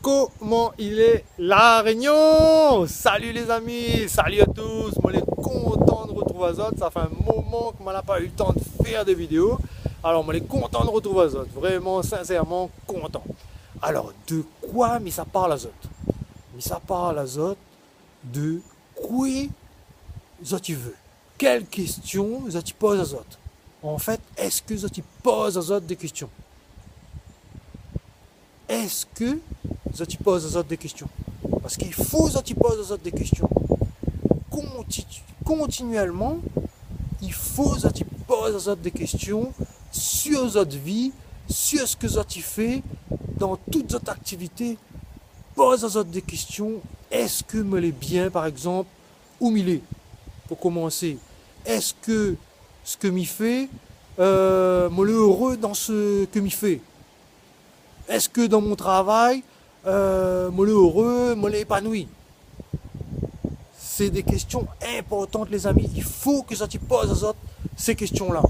Comment il est la Réunion? Salut les amis, salut à tous. Moi je suis content de retrouver Azot. Ça fait un moment que je n'ai pas eu le temps de faire des vidéos. Alors moi je suis content de retrouver Azot. Vraiment, sincèrement content. Alors de quoi ça parle Azot? Ça parle Azot de quoi tu veux. Quelles questions tu poses Azot? En fait, est-ce que tu poses Azot des questions? Est-ce que tu poses des questions? Parce qu'il faut que tu poses des questions. Continuellement, il faut que tu poses des questions sur notre vie, sur ce que tu fais, dans toutes les activités. Pose des questions. Est-ce que me l'est bien, par exemple, où m'il est? Pour commencer, est-ce que ce que m'y fait, me l'est heureux dans ce que m'y fait? Est-ce que dans mon travail, me l'est heureux, me l'est épanoui? C'est des questions importantes, les amis. Il faut que tu poses ces questions-là.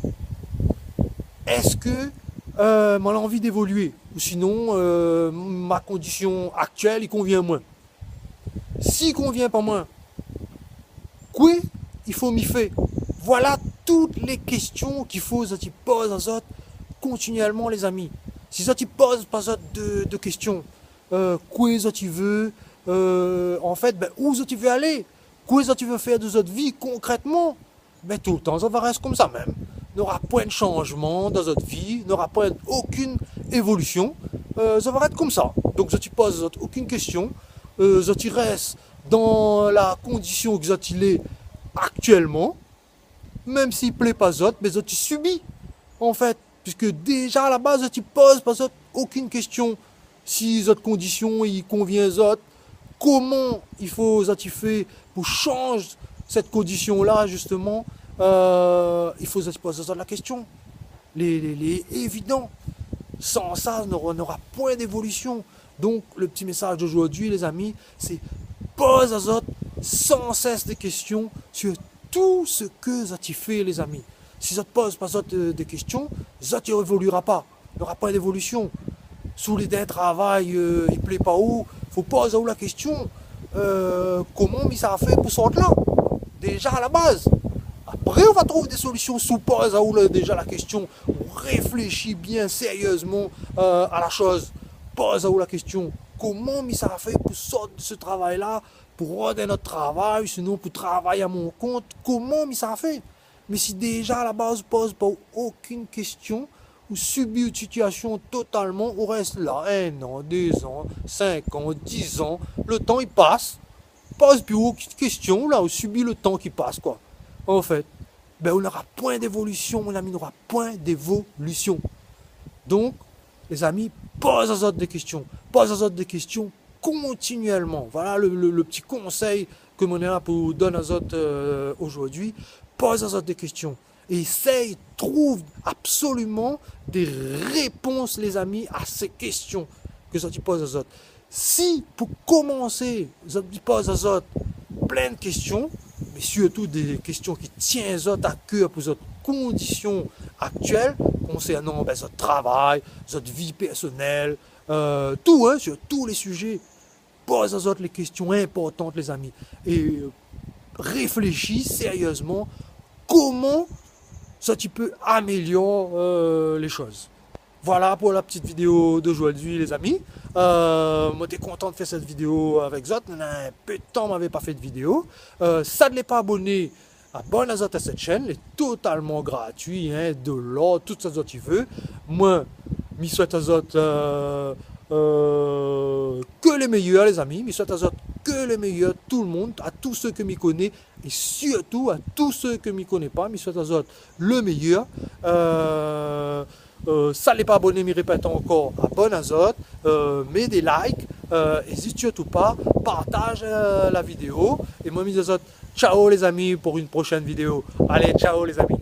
Est-ce que j'ai envie d'évoluer? Ou sinon, ma condition actuelle, il convient moins? S'il ne convient pas moins, quoi il faut m'y faire? Voilà toutes les questions qu'il faut que tu poses continuellement, les amis. Si tu ne poses pas de questions, quoi tu veux, en fait, où tu veux aller, quoi tu veux faire de votre vie concrètement, tout le temps, ça va rester comme ça même. Il n'y aura point de changement dans votre vie, il n'y aura pas aucune évolution, ça va être comme ça. Donc, si tu ne poses aucune question, si tu restes dans la condition que tu es actuellement, même s'il ne plaît pas, mais tu subis, en fait. Puisque déjà à la base, tu ne poses pas aucune question. Si votre condition il convient, comment il faut tu fais pour changer cette condition-là, justement, il faut que tu poses la question. Les évident. Sans ça, on n'aura point d'évolution. Donc, le petit message d'aujourd'hui, les amis, c'est pose sans cesse des questions sur tout ce que tu fais, les amis. Si ça ne te pose pas des questions, ça ne évoluera pas. Il n'y aura pas d'évolution. Sous les d'un travail, il ne plaît pas où, il faut poser la question. Comment ça a fait pour sortir là? Déjà à la base. Après, on va trouver des solutions sous pose déjà la question. On réfléchit bien sérieusement à la chose. Pose la question. Comment ça a fait pour sortir de ce travail-là, pour redonner notre travail, sinon pour travailler à mon compte? Comment ça a fait? Mais si déjà à la base ne pose pas aucune question, ou subit une situation totalement, on reste là 1 an, 2 ans, 5 ans, 10 ans, le temps il passe, pose plus aucune question, là, on subit le temps qui passe, quoi. En fait, on n'aura point d'évolution, mon ami, on n'aura point d'évolution. Donc, les amis, pose des questions continuellement. Voilà le petit conseil que mon ami pour donner aujourd'hui. Pose des questions. Essaye, trouve absolument des réponses, les amis, à ces questions que tu poses aux autres. Si, pour commencer, tu poses aux autres plein de questions, mais surtout des questions qui tiennent à cœur pour votre condition actuelle, concernant votre travail, votre vie personnelle, tout, sur tous les sujets, pose aux autres les questions importantes, les amis. Et réfléchis sérieusement comment tu peux améliorer les choses. Voilà pour la petite vidéo d'aujourd'hui, les amis. Moi, j'étais content de faire cette vidéo avec Zot. Il y a un peu de temps, je n'avais pas fait de vidéo. Ça ne l'est pas abonné, abonne à cette chaîne. Elle est totalement gratuite, de l'or, tout ça que tu veux. Moi, je souhaite à Zot que les meilleurs, les amis. Je souhaite à Zot que les meilleurs, tout le monde, à tous ceux que je connais et surtout à tous ceux que je ne connais pas. Je souhaite à Zot le meilleur. Ça n'est pas abonné, mais répète encore, abonne à Zot, mets des likes, n'hésite surtout pas, partage la vidéo. Et moi, je dis à Zot, ciao les amis pour une prochaine vidéo. Allez, ciao les amis.